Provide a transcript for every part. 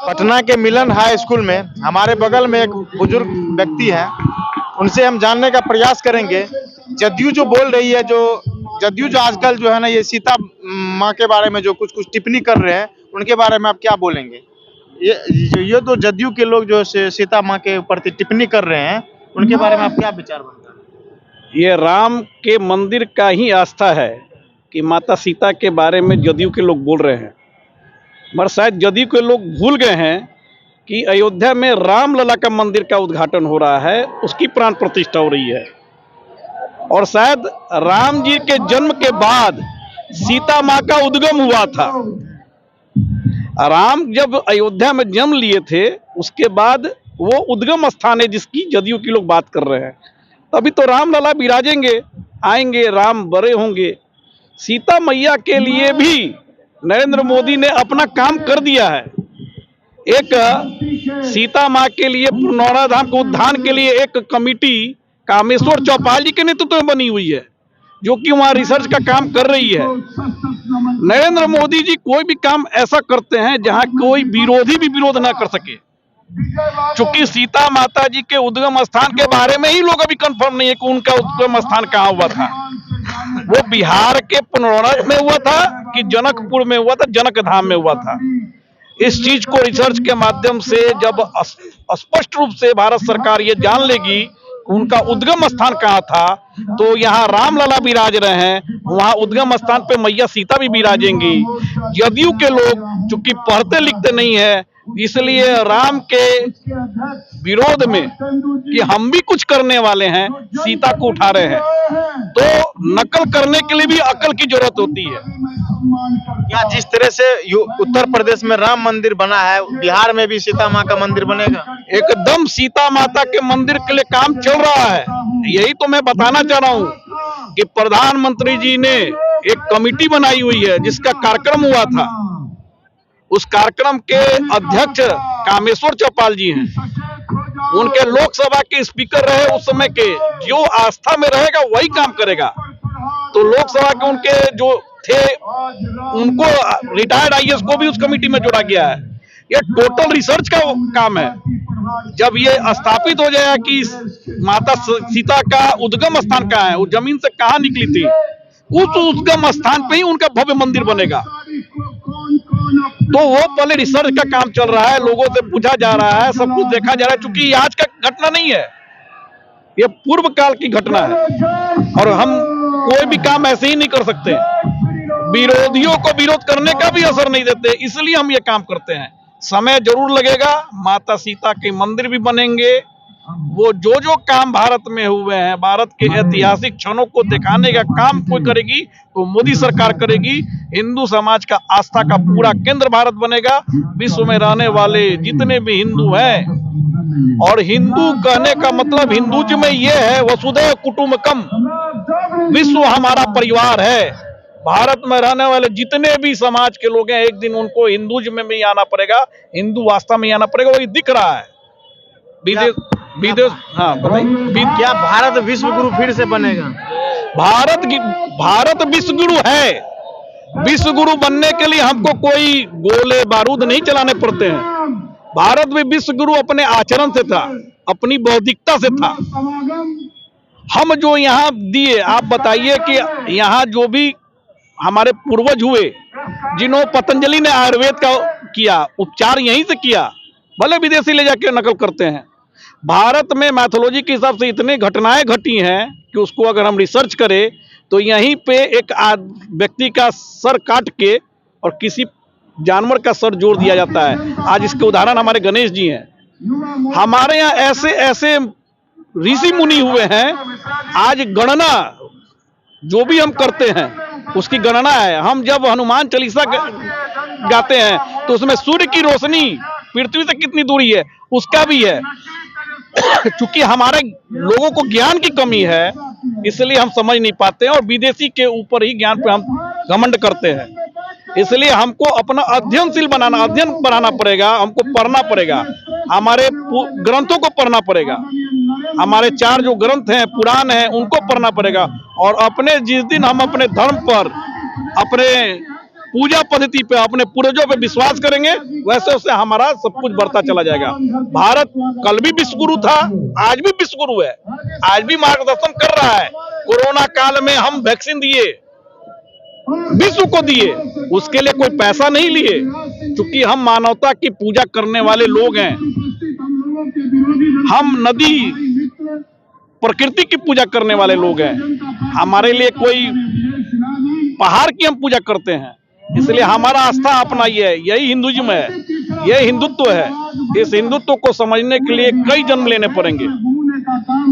पटना के मिलन high school में हमारे बगल में एक बुजुर्ग व्यक्ति है। उनसे हम जानने का प्रयास करेंगे। जदयू जो बोल रही है, जो जदयू जो आजकल जो है ना, ये सीता माँ के बारे में जो कुछ कुछ टिप्पणी कर रहे हैं, उनके बारे में आप क्या बोलेंगे? ये तो जदयू के लोग जो सीता माँ के प्रति टिप्पणी कर रहे हैं, उनके बारे में आप क्या विचार बनता है? ये राम के मंदिर का ही आस्था है कि माता सीता के बारे में जदयू के लोग बोल रहे हैं, मगर शायद जदयू के लोग भूल गए हैं कि अयोध्या में रामलला का मंदिर का उद्घाटन हो रहा है, उसकी प्राण प्रतिष्ठा हो रही है। और शायद राम जी के जन्म के बाद सीता माँ का उद्गम हुआ था। राम जब अयोध्या में जन्म लिए थे, उसके बाद वो उद्गम स्थान है जिसकी जदयू के लोग बात कर रहे हैं। तभी तो रामलला विराजेंगे, आएंगे, राम बड़े होंगे। सीता मैया के लिए भी नरेंद्र मोदी ने अपना काम कर दिया है। एक सीता माँ के लिए, पुनौरा धाम के उद्धार के लिए एक कमिटी कामेश्वर चौपाल जी के नेतृत्व में बनी हुई है, जो कि वहां रिसर्च का काम कर रही है। नरेंद्र मोदी जी कोई भी काम ऐसा करते हैं जहां कोई विरोधी भी विरोध ना कर सके। चूंकि सीता माता जी के उद्गम स्थान के बारे में ही लोग अभी कंफर्म नहीं है कि उनका उद्गम स्थान कहाँ हुआ था। वो बिहार के पुनौरा में हुआ था कि जनकपुर में हुआ था, जनक धाम में हुआ था। इस चीज को रिसर्च के माध्यम से जब स्पष्ट रूप से भारत सरकार ये जान लेगी उनका उद्गम स्थान कहाँ था, तो यहाँ रामलला विराज रहे हैं, वहां उद्गम स्थान पे मैया सीता भी विराजेंगी। जदयू के लोग चूंकि पढ़ते लिखते नहीं है, इसलिए राम के विरोध में कि हम भी कुछ करने वाले हैं, सीता को उठा रहे हैं। तो नकल करने के लिए भी अकल की जरूरत होती है। क्या जिस तरह से उत्तर प्रदेश में राम मंदिर बना है, बिहार में भी सीता माँ का मंदिर बनेगा? एकदम सीता माता के मंदिर के लिए काम चल रहा है। यही तो मैं बताना चाह रहा हूँ कि प्रधानमंत्री जी ने एक कमेटी बनाई हुई है जिसका कार्यक्रम हुआ था। उस कार्यक्रम के अध्यक्ष कामेश्वर चौपाल जी हैं। उनके लोकसभा के स्पीकर रहे उस समय के। जो आस्था में रहेगा वही काम करेगा। तो लोकसभा के उनके जो थे, उनको रिटायर्ड आईएएस को भी उस कमेटी में जोड़ा गया है। ये टोटल रिसर्च का काम है। जब ये स्थापित हो जाएगा कि माता सीता का उद्गम स्थान कहाँ है, वो जमीन से कहाँ निकली थी, उस उद्गम स्थान पे ही उनका भव्य मंदिर बनेगा। तो वो पहले रिसर्च का काम चल रहा है, लोगों से पूछा जा रहा है, सब कुछ देखा जा रहा है। चूंकि आज का घटना नहीं है, ये पूर्व काल की घटना है और हम कोई भी काम ऐसे ही नहीं कर सकते। विरोधियों को विरोध करने का भी असर नहीं देते, इसलिए हम ये काम करते हैं। समय जरूर लगेगा, माता सीता के मंदिर भी बनेंगे। वो जो काम भारत में हुए हैं, भारत के ऐतिहासिक क्षणों को दिखाने का काम कोई करेगी तो मोदी सरकार करेगी। हिंदू समाज का आस्था का पूरा केंद्र भारत बनेगा। विश्व में रहने वाले जितने भी हिंदू हैं, और हिंदू कहने का मतलब हिंदुज्म में ये है, वसुधैव कुटुंबकम, विश्व हमारा परिवार है। भारत में रहने वाले जितने भी समाज के लोग हैं, एक दिन उनको हिंदुज्म में ही आना पड़ेगा, हिंदू आस्था में ही आना पड़ेगा। वही दिख रहा है विदेश। हाँ बताइए, क्या भारत विश्व गुरु फिर से बनेगा? भारत विश्व गुरु है। विश्व गुरु बनने के लिए हमको कोई गोले बारूद नहीं चलाने पड़ते हैं। भारत भी विश्व गुरु अपने आचरण से था, अपनी बौद्धिकता से था। हम जो यहाँ दिए, आप बताइए कि यहाँ जो भी हमारे पूर्वज हुए, जिन्होंने पतंजलि ने आयुर्वेद का किया, उपचार यहीं से किया, भले विदेशी ले जाके नकल करते हैं। भारत में मैथोलॉजी के हिसाब से इतनी घटनाएं घटी हैं कि उसको अगर हम रिसर्च करें तो यहीं पे एक व्यक्ति का सर काट के और किसी जानवर का सर जोड़ दिया जाता है। आज इसके उदाहरण हमारे गणेश जी हैं। हमारे यहाँ ऐसे ऐसे ऋषि मुनि हुए हैं। आज गणना जो भी हम करते हैं उसकी गणना है। हम जब हनुमान चालीसा गाते हैं तो उसमें सूर्य की रोशनी पृथ्वी से कितनी दूरी है उसका भी है। चूंकि हमारे लोगों को ज्ञान की कमी है, इसलिए हम समझ नहीं पाते हैं और विदेशी के ऊपर ही ज्ञान पे हम घमंड करते हैं। इसलिए हमको अपना अध्ययन बनाना पड़ेगा। हमको पढ़ना पड़ेगा, हमारे ग्रंथों को पढ़ना पड़ेगा। हमारे 4 जो ग्रंथ हैं, पुराण हैं, उनको पढ़ना पड़ेगा। और अपने जिस दिन हम अपने धर्म पर, अपने पूजा पद्धति पे, अपने पूर्वजों पे विश्वास करेंगे, वैसे वैसे हमारा सब कुछ बढ़ता चला जाएगा। भारत कल भी विश्व गुरु था, आज भी विश्व गुरु है, आज भी मार्गदर्शन कर रहा है। कोरोना काल में हम वैक्सीन दिए, विश्व को दिए, उसके लिए कोई पैसा नहीं लिए, क्योंकि हम मानवता की पूजा करने वाले लोग हैं। हम नदी प्रकृति की पूजा करने वाले लोग हैं। हमारे लिए कोई पहाड़ की हम पूजा करते हैं, इसलिए हमारा आस्था अपना ये है, यही हिंदुइज्म है, यही हिंदुत्व है। इस हिंदुत्व को समझने के लिए कई जन्म लेने पड़ेंगे,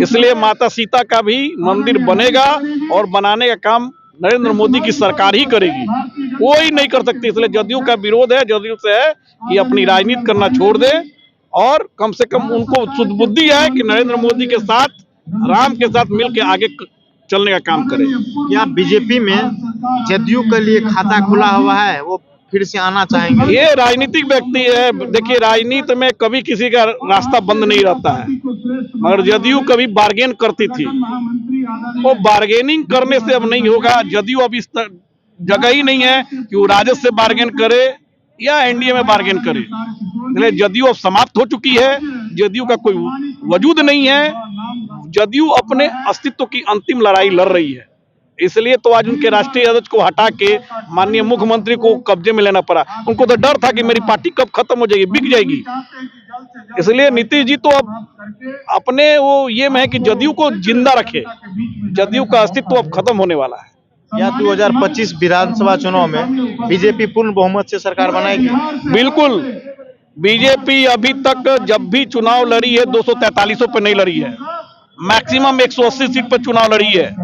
इसलिए माता सीता का भी मंदिर बनेगा और बनाने का काम नरेंद्र मोदी की सरकार ही करेगी, कोई नहीं कर सकती। इसलिए जदयू का विरोध है, जदयू से है कि अपनी राजनीति करना छोड़ दे और कम से कम उनको शुद्ध बुद्धि है कि नरेंद्र मोदी के साथ, राम के साथ मिलकर आगे चलने का काम करे। क्या बीजेपी में जदयू के लिए खाता खुला हुआ है, वो फिर से आना चाहेंगे? ये राजनीतिक व्यक्ति है, देखिए राजनीति में कभी किसी का रास्ता बंद नहीं रहता है, मगर जदयू कभी बार्गेन करती थी, वो बार्गेनिंग करने से अब नहीं होगा। जदयू अब इस जगह ही नहीं है कि वो राजद से बार्गेन करे या एनडीए में बार्गेन करे, इसलिए जदयू अब समाप्त हो चुकी है। जदयू का कोई वजूद नहीं है, जदयू अपने अस्तित्व की अंतिम लड़ाई लड़ रही है। इसलिए तो आज उनके राष्ट्रीय अध्यक्ष को हटा के माननीय मुख्यमंत्री को कब्जे में लेना पड़ा। उनको तो डर था कि मेरी पार्टी कब खत्म हो जाएगी, बिक जाएगी। इसलिए नीतीश जी तो अब अपने वो ये में है कि जदयू को जिंदा रखे, जदयू का अस्तित्व अब खत्म होने वाला है। या 2025 विधानसभा चुनाव में बीजेपी पूर्ण बहुमत से सरकार बनाएगी? बिल्कुल, बीजेपी अभी तक जब भी चुनाव लड़ी है 243 पे नहीं लड़ी है, मैक्सिमम 180 सीट पर चुनाव लड़ी है।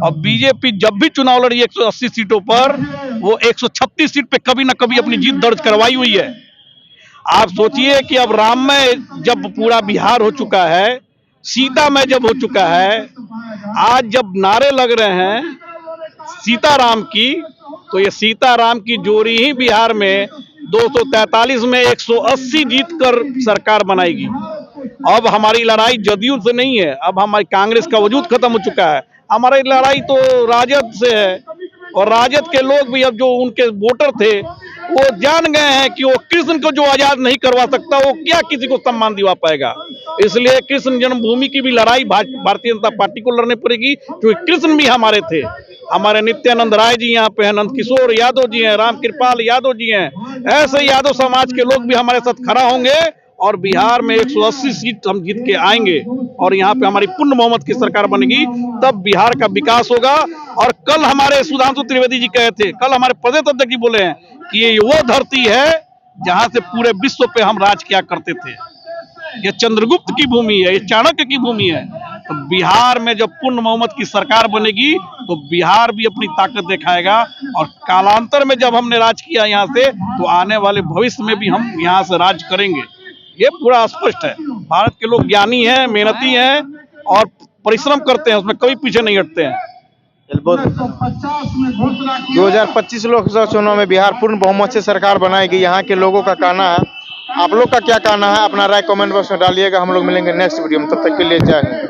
और बीजेपी जब भी चुनाव लड़ी 180 सीटों पर, वो 136 सीट पे कभी ना कभी अपनी जीत दर्ज करवाई हुई है। आप सोचिए कि अब राममय जब पूरा बिहार हो चुका है, सीतामय जब हो चुका है, आज जब नारे लग रहे हैं सीताराम की, तो ये सीताराम की जोड़ी ही बिहार में 243 में 180 जीत कर सरकार बनाएगी। अब हमारी लड़ाई जदयू से नहीं है, अब हमारी कांग्रेस का वजूद खत्म हो चुका है, हमारी लड़ाई तो राजद से है। और राजद के लोग भी अब जो उनके वोटर थे वो जान गए हैं कि वो कृष्ण को जो आजाद नहीं करवा सकता, वो क्या किसी को सम्मान दिवा पाएगा। इसलिए कृष्ण जन्मभूमि की भी लड़ाई भारतीय जनता पार्टी को लड़नी पड़ेगी, क्योंकि कृष्ण भी हमारे थे। हमारे नित्यानंद राय जी यहाँ पे हैं, नंद किशोर यादव जी हैं, राम कृपाल यादव जी हैं, ऐसे यादव समाज के लोग भी हमारे साथ खड़ा होंगे और बिहार में 180 सीट हम जीत के आएंगे और यहाँ पे हमारी पूर्ण बहुमत की सरकार बनेगी, तब बिहार का विकास होगा। और कल हमारे सुधांशु त्रिवेदी जी कहे थे, कल हमारे प्रदेश अध्यक्ष जी बोले हैं कि ये वो धरती है जहां से पूरे विश्व पे हम राज किया करते थे, ये चंद्रगुप्त की भूमि है, ये चाणक्य की भूमि है। तो बिहार में जब पूर्ण बहुमत की सरकार बनेगी तो बिहार भी अपनी ताकत दिखाएगा, और कालांतर में जब हमने राज किया यहाँ से, तो आने वाले भविष्य में भी हम यहाँ से राज करेंगे, ये पूरा स्पष्ट है। भारत के लोग ज्ञानी हैं, मेहनती हैं और परिश्रम करते हैं, उसमें कभी पीछे नहीं हटते हैं। 2025 लोकसभा चुनाव में बिहार पूर्ण बहुमत से सरकार बनाएगी, यहाँ के लोगों का कहना है। आप लोग का क्या कहना है? अपना राय कमेंट बॉक्स में डालिएगा। हम लोग मिलेंगे नेक्स्ट वीडियो में, तब तक के लिए जय हिंद।